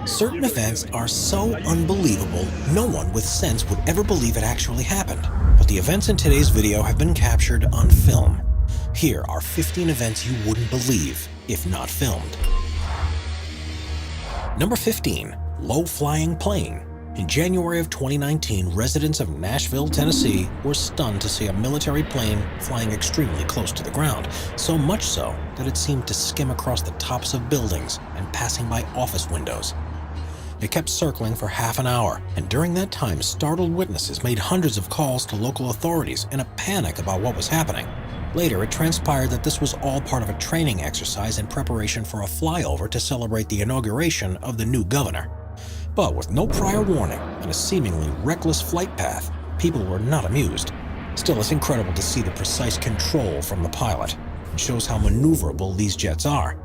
Certain events are so unbelievable, no one with sense would ever believe it actually happened. But the events in today's video have been captured on film. Here are 15 events you wouldn't believe if not filmed. Number 15. Low-flying plane. In January of 2019, residents of Nashville, Tennessee were stunned to see a military plane flying extremely close to the ground, so much so that it seemed to skim across the tops of buildings and passing by office windows. It kept circling for half an hour, and during that time, startled witnesses made hundreds of calls to local authorities in a panic about what was happening. Later, it transpired that this was all part of a training exercise in preparation for a flyover to celebrate the inauguration of the new governor. But with no prior warning and a seemingly reckless flight path, people were not amused. Still, it's incredible to see the precise control from the pilot. It shows how maneuverable these jets are.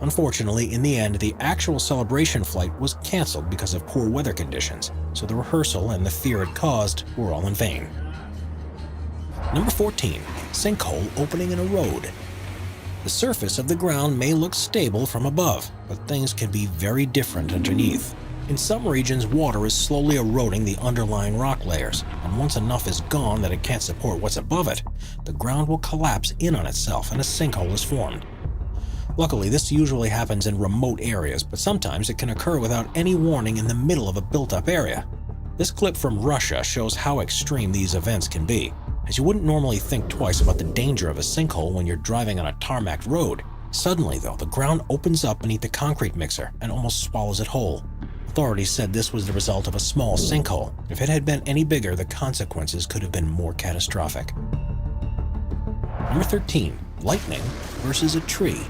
Unfortunately, in the end, the actual celebration flight was canceled because of poor weather conditions, so the rehearsal and the fear it caused were all in vain. Number 14. Sinkhole opening in a road. The surface of the ground may look stable from above, but things can be very different underneath. In some regions, water is slowly eroding the underlying rock layers, and once enough is gone that it can't support what's above it, the ground will collapse in on itself and a sinkhole is formed. Luckily, this usually happens in remote areas, but sometimes it can occur without any warning in the middle of a built-up area. This clip from Russia shows how extreme these events can be, as you wouldn't normally think twice about the danger of a sinkhole when you're driving on a tarmac road. Suddenly, though, the ground opens up beneath the concrete mixer and almost swallows it whole. Authorities said this was the result of a small sinkhole. If it had been any bigger, the consequences could have been more catastrophic. Number 13. Lightning versus a tree.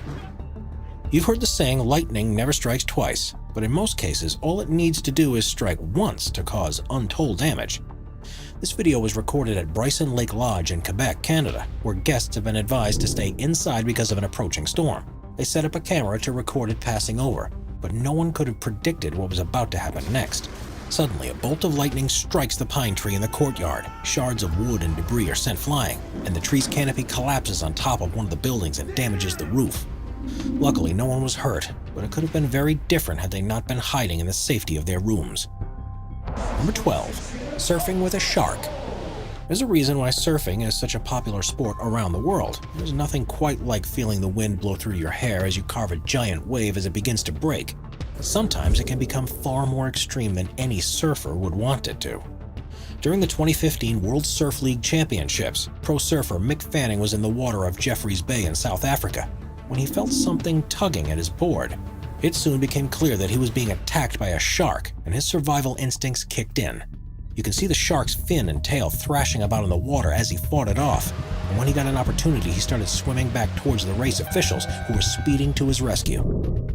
You've heard the saying, lightning never strikes twice, but in most cases, all it needs to do is strike once to cause untold damage. This video was recorded at Bryson Lake Lodge in Quebec, Canada, where guests have been advised to stay inside because of an approaching storm. They set up a camera to record it passing over, but no one could have predicted what was about to happen next. Suddenly, a bolt of lightning strikes the pine tree in the courtyard. Shards of wood and debris are sent flying, and the tree's canopy collapses on top of one of the buildings and damages the roof. Luckily, no one was hurt, but it could have been very different had they not been hiding in the safety of their rooms. Number 12. Surfing with a shark. There's a reason why surfing is such a popular sport around the world. There's nothing quite like feeling the wind blow through your hair as you carve a giant wave as it begins to break. But sometimes it can become far more extreme than any surfer would want it to. During the 2015 World Surf League Championships, pro surfer Mick Fanning was in the water of Jeffreys Bay in South Africa when he felt something tugging at his board. It soon became clear that he was being attacked by a shark, and his survival instincts kicked in. You can see the shark's fin and tail thrashing about in the water as he fought it off, and when he got an opportunity, he started swimming back towards the race officials who were speeding to his rescue.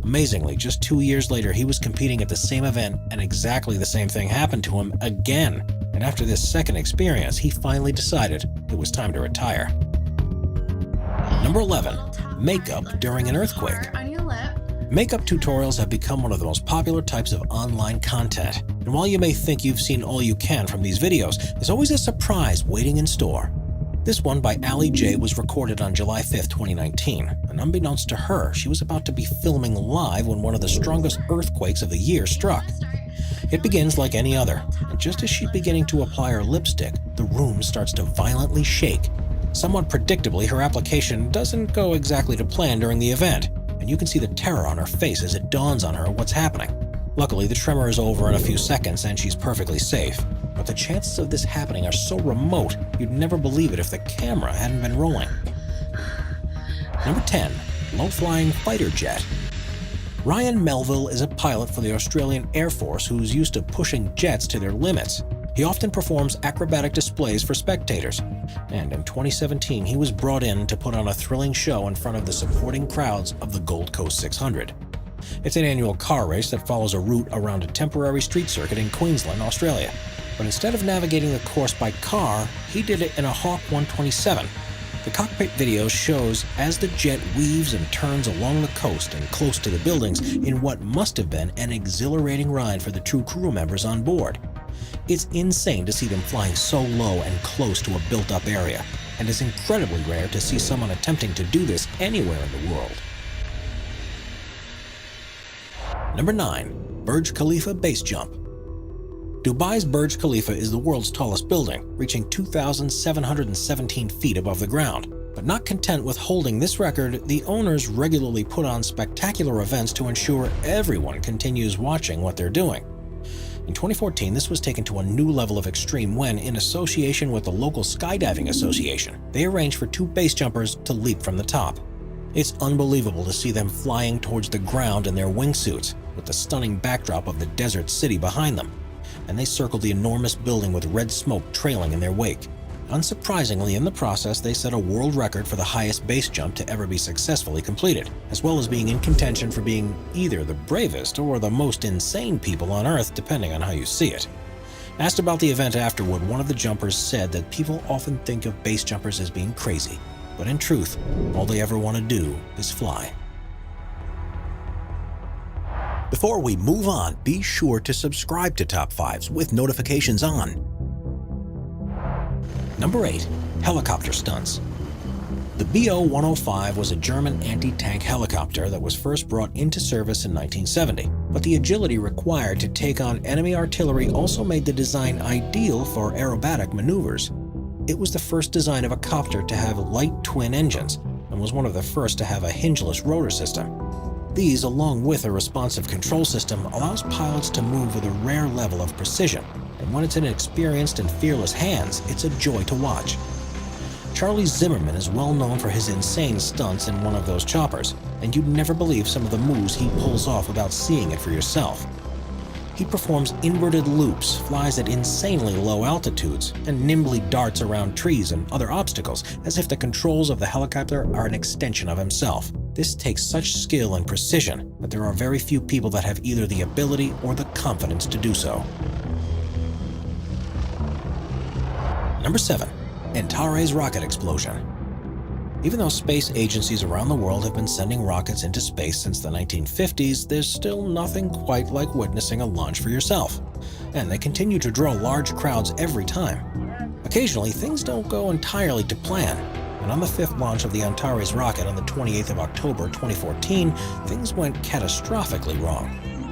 Amazingly, just 2 years later, he was competing at the same event, and exactly the same thing happened to him again. And after this second experience, he finally decided it was time to retire. Number 11. Makeup during an earthquake. Makeup tutorials have become one of the most popular types of online content. And while you may think you've seen all you can from these videos, there's always a surprise waiting in store. This one by Ali J was recorded on July 5th, 2019. And unbeknownst to her, she was about to be filming live when one of the strongest earthquakes of the year struck. It begins like any other, and just as she's beginning to apply her lipstick, the room starts to violently shake. Somewhat predictably, her application doesn't go exactly to plan during the event, and you can see the terror on her face as it dawns on her what's happening. Luckily, the tremor is over in a few seconds and she's perfectly safe. But the chances of this happening are so remote, you'd never believe it if the camera hadn't been rolling. Number 10. Low-flying fighter jet. Ryan Melville is a pilot for the Australian Air Force who's used to pushing jets to their limits. He often performs acrobatic displays for spectators, and in 2017 he was brought in to put on a thrilling show in front of the supporting crowds of the Gold Coast 600. It's an annual car race that follows a route around a temporary street circuit in Queensland, Australia. But instead of navigating the course by car, he did it in a Hawk 127. The cockpit video shows as the jet weaves and turns along the coast and close to the buildings in what must have been an exhilarating ride for the two crew members on board. It's insane to see them flying so low and close to a built-up area, and it's incredibly rare to see someone attempting to do this anywhere in the world. Number 9. Burj Khalifa base jump. Dubai's Burj Khalifa is the world's tallest building, reaching 2,717 feet above the ground. But not content with holding this record, the owners regularly put on spectacular events to ensure everyone continues watching what they're doing. In 2014, this was taken to a new level of extreme when, in association with the local skydiving association, they arranged for 2 base jumpers to leap from the top. It's unbelievable to see them flying towards the ground in their wingsuits, with the stunning backdrop of the desert city behind them, and they circled the enormous building with red smoke trailing in their wake. Unsurprisingly, in the process, they set a world record for the highest base jump to ever be successfully completed, as well as being in contention for being either the bravest or the most insane people on Earth, depending on how you see it. Asked about the event afterward, one of the jumpers said that people often think of base jumpers as being crazy, but in truth, all they ever want to do is fly. Before we move on, be sure to subscribe to Top 5s with notifications on. Number 8. Helicopter stunts. The BO-105 was a German anti-tank helicopter that was first brought into service in 1970, but the agility required to take on enemy artillery also made the design ideal for aerobatic maneuvers. It was the first design of a copter to have light twin engines, and was one of the first to have a hingeless rotor system. These, along with a responsive control system, allows pilots to move with a rare level of precision, and when it's in experienced and fearless hands, it's a joy to watch. Charlie Zimmerman is well known for his insane stunts in one of those choppers, and you'd never believe some of the moves he pulls off without seeing it for yourself. He performs inverted loops, flies at insanely low altitudes, and nimbly darts around trees and other obstacles as if the controls of the helicopter are an extension of himself. This takes such skill and precision that there are very few people that have either the ability or the confidence to do so. Number 7. Antares rocket explosion. Even though space agencies around the world have been sending rockets into space since the 1950s, there's still nothing quite like witnessing a launch for yourself. And they continue to draw large crowds every time. Occasionally, things don't go entirely to plan, and on the 5th launch of the Antares rocket on the 28th of October 2014, things went catastrophically wrong.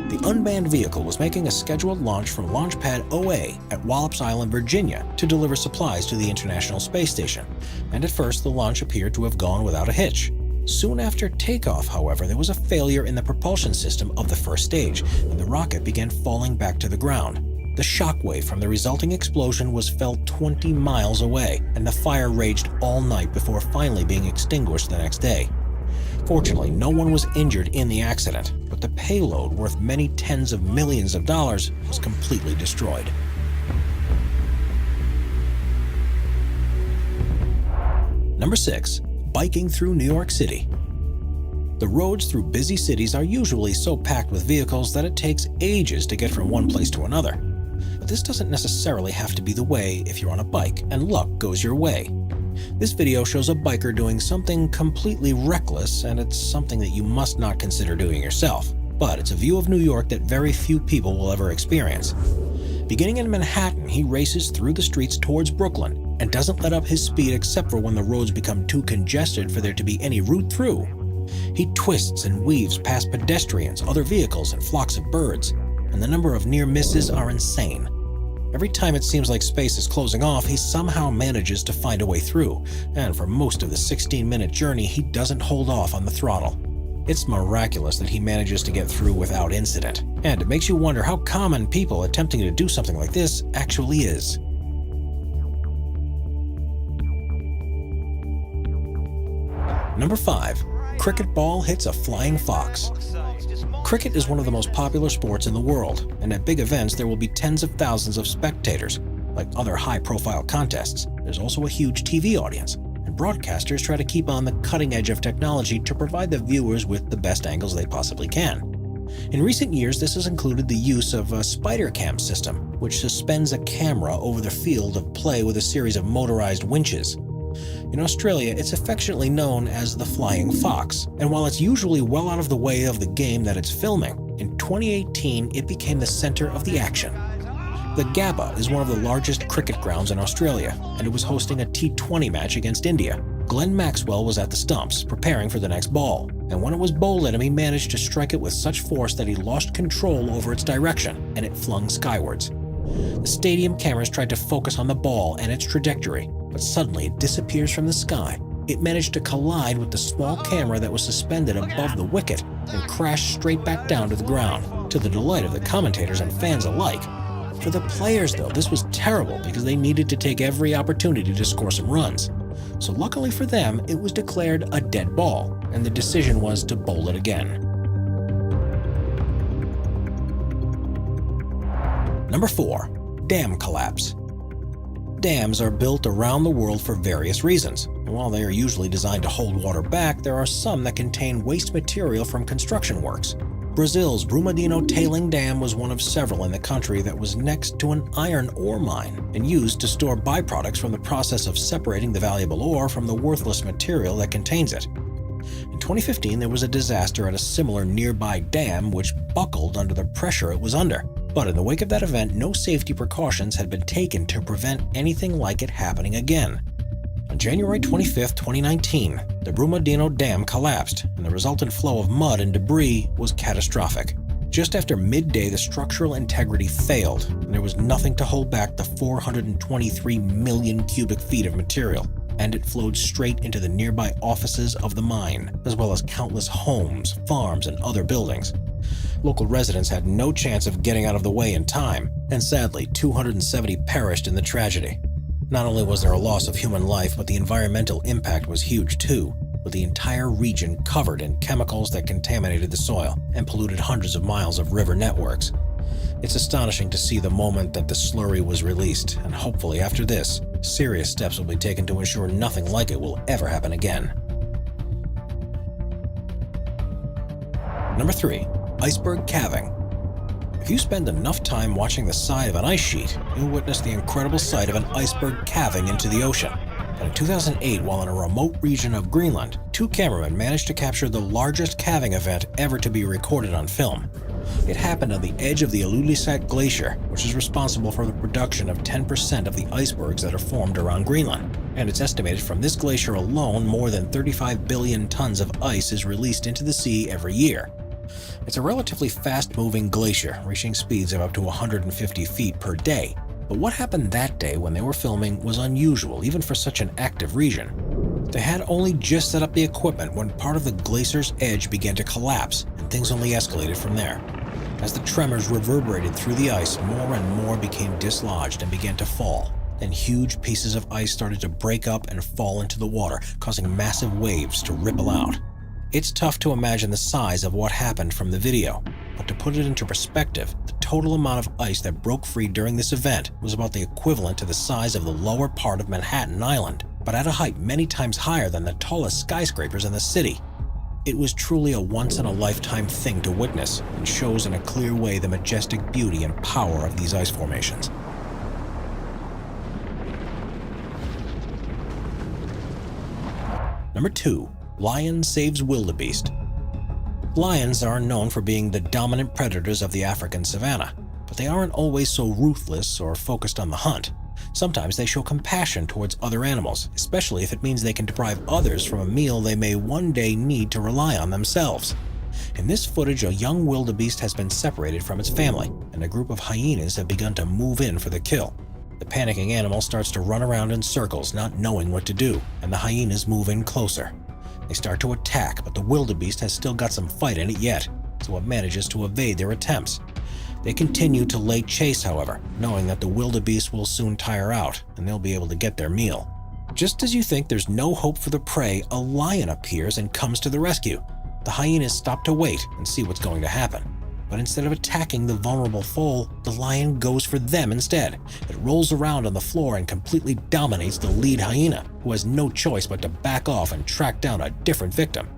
The unmanned vehicle was making a scheduled launch from Launch Pad OA at Wallops Island, Virginia, to deliver supplies to the International Space Station, and at first the launch appeared to have gone without a hitch. Soon after takeoff, however, there was a failure in the propulsion system of the first stage, and the rocket began falling back to the ground. The shockwave from the resulting explosion was felt 20 miles away, and the fire raged all night before finally being extinguished the next day. Fortunately, no one was injured in the accident, but the payload, worth many tens of millions of dollars, was completely destroyed. Number 6. Biking through New York City. The roads through busy cities are usually so packed with vehicles that it takes ages to get from one place to another. But this doesn't necessarily have to be the way if you're on a bike and luck goes your way. This video shows a biker doing something completely reckless, and it's something that you must not consider doing yourself. But it's a view of New York that very few people will ever experience. Beginning in Manhattan, he races through the streets towards Brooklyn and doesn't let up his speed except for when the roads become too congested for there to be any route through. He twists and weaves past pedestrians, other vehicles, and flocks of birds, and the number of near misses are insane. Every time it seems like space is closing off, he somehow manages to find a way through, and for most of the 16-minute journey, he doesn't hold off on the throttle. It's miraculous that he manages to get through without incident, and it makes you wonder how common people attempting to do something like this actually is. Number 5. Cricket ball hits a flying fox. Cricket is one of the most popular sports in the world, and at big events there will be tens of thousands of spectators. Like other high-profile contests, there's also a huge TV audience, and broadcasters try to keep on the cutting edge of technology to provide the viewers with the best angles they possibly can. In recent years, this has included the use of a spider cam system, which suspends a camera over the field of play with a series of motorized winches. In Australia, it's affectionately known as the flying fox, and while it's usually well out of the way of the game that it's filming, in 2018 it became the center of the action. The Gabba is one of the largest cricket grounds in Australia, and it was hosting a T20 match against India. Glenn Maxwell was at the stumps, preparing for the next ball, and when it was bowled at him, he managed to strike it with such force that he lost control over its direction, and it flung skywards. The stadium cameras tried to focus on the ball and its trajectory, but suddenly it disappears from the sky. It managed to collide with the small camera that was suspended above the wicket and crashed straight back down to the ground, to the delight of the commentators and fans alike. For the players, though, this was terrible because they needed to take every opportunity to score some runs. So luckily for them, it was declared a dead ball, and the decision was to bowl it again. Number 4. Dam collapse. Dams are built around the world for various reasons, and while they are usually designed to hold water back, there are some that contain waste material from construction works. Brazil's Brumadinho Tailing Dam was one of several in the country that was next to an iron ore mine and used to store byproducts from the process of separating the valuable ore from the worthless material that contains it. In 2015, there was a disaster at a similar nearby dam which buckled under the pressure it was under. But in the wake of that event, no safety precautions had been taken to prevent anything like it happening again. On January 25, 2019, the Brumadinho Dam collapsed, and the resultant flow of mud and debris was catastrophic. Just after midday, the structural integrity failed, and there was nothing to hold back the 423 million cubic feet of material, and it flowed straight into the nearby offices of the mine, as well as countless homes, farms, and other buildings. Local residents had no chance of getting out of the way in time, and sadly, 270 perished in the tragedy. Not only was there a loss of human life, but the environmental impact was huge too, with the entire region covered in chemicals that contaminated the soil and polluted hundreds of miles of river networks. It's astonishing to see the moment that the slurry was released, and hopefully after this, serious steps will be taken to ensure nothing like it will ever happen again. Number 3. Iceberg calving. If you spend enough time watching the side of an ice sheet, you'll witness the incredible sight of an iceberg calving into the ocean. And in 2008, while in a remote region of Greenland, 2 cameramen managed to capture the largest calving event ever to be recorded on film. It happened on the edge of the Ilulissat Glacier, which is responsible for the production of 10% of the icebergs that are formed around Greenland. And it's estimated from this glacier alone, more than 35 billion tons of ice is released into the sea every year. It's a relatively fast-moving glacier, reaching speeds of up to 150 feet per day. But what happened that day when they were filming was unusual, even for such an active region. They had only just set up the equipment when part of the glacier's edge began to collapse, and things only escalated from there. As the tremors reverberated through the ice, more and more became dislodged and began to fall. Then huge pieces of ice started to break up and fall into the water, causing massive waves to ripple out. It's tough to imagine the size of what happened from the video, but to put it into perspective, the total amount of ice that broke free during this event was about the equivalent to the size of the lower part of Manhattan Island, but at a height many times higher than the tallest skyscrapers in the city. It was truly a once-in-a-lifetime thing to witness, and shows in a clear way the majestic beauty and power of these ice formations. Number 2. Lion saves wildebeest. Lions are known for being the dominant predators of the African savanna, but they aren't always so ruthless or focused on the hunt. Sometimes they show compassion towards other animals, especially if it means they can deprive others from a meal they may one day need to rely on themselves. In this footage, a young wildebeest has been separated from its family, and a group of hyenas have begun to move in for the kill. The panicking animal starts to run around in circles, not knowing what to do, and the hyenas move in closer. They start to attack, but the wildebeest has still got some fight in it yet, so it manages to evade their attempts. They continue to lay chase, however, knowing that the wildebeest will soon tire out, and they'll be able to get their meal. Just as you think there's no hope for the prey, a lion appears and comes to the rescue. The hyenas stop to wait and see what's going to happen. But instead of attacking the vulnerable foal, the lion goes for them instead. It rolls around on the floor and completely dominates the lead hyena, who has no choice but to back off and track down a different victim.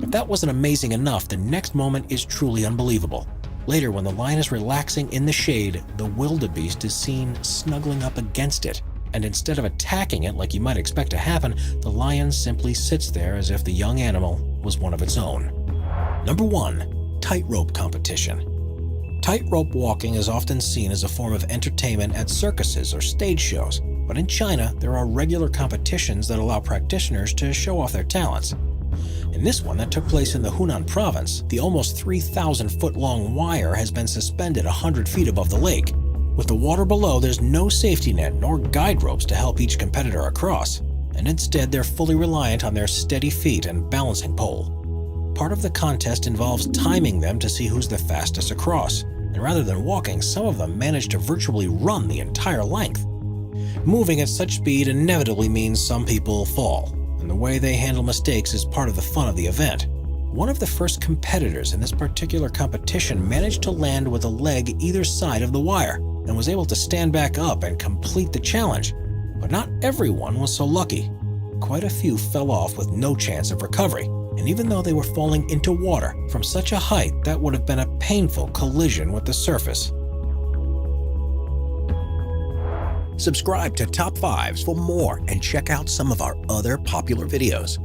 If that wasn't amazing enough, the next moment is truly unbelievable. Later, when the lion is relaxing in the shade, the wildebeest is seen snuggling up against it. And instead of attacking it like you might expect to happen, the lion simply sits there as if the young animal was one of its own. Number 1. Tightrope competition. Tightrope walking is often seen as a form of entertainment at circuses or stage shows, but in China, there are regular competitions that allow practitioners to show off their talents. In this one that took place in the Hunan province, the almost 3,000-foot-long wire has been suspended 100 feet above the lake. With the water below, there's no safety net nor guide ropes to help each competitor across, and instead they're fully reliant on their steady feet and balancing pole. Part of the contest involves timing them to see who's the fastest across, and rather than walking, some of them manage to virtually run the entire length. Moving at such speed inevitably means some people fall, and the way they handle mistakes is part of the fun of the event. One of the first competitors in this particular competition managed to land with a leg either side of the wire, and was able to stand back up and complete the challenge. But not everyone was so lucky. Quite a few fell off with no chance of recovery, and even though they were falling into water from such a height, that would have been a painful collision with the surface. Subscribe to Top 5s for more and check out some of our other popular videos.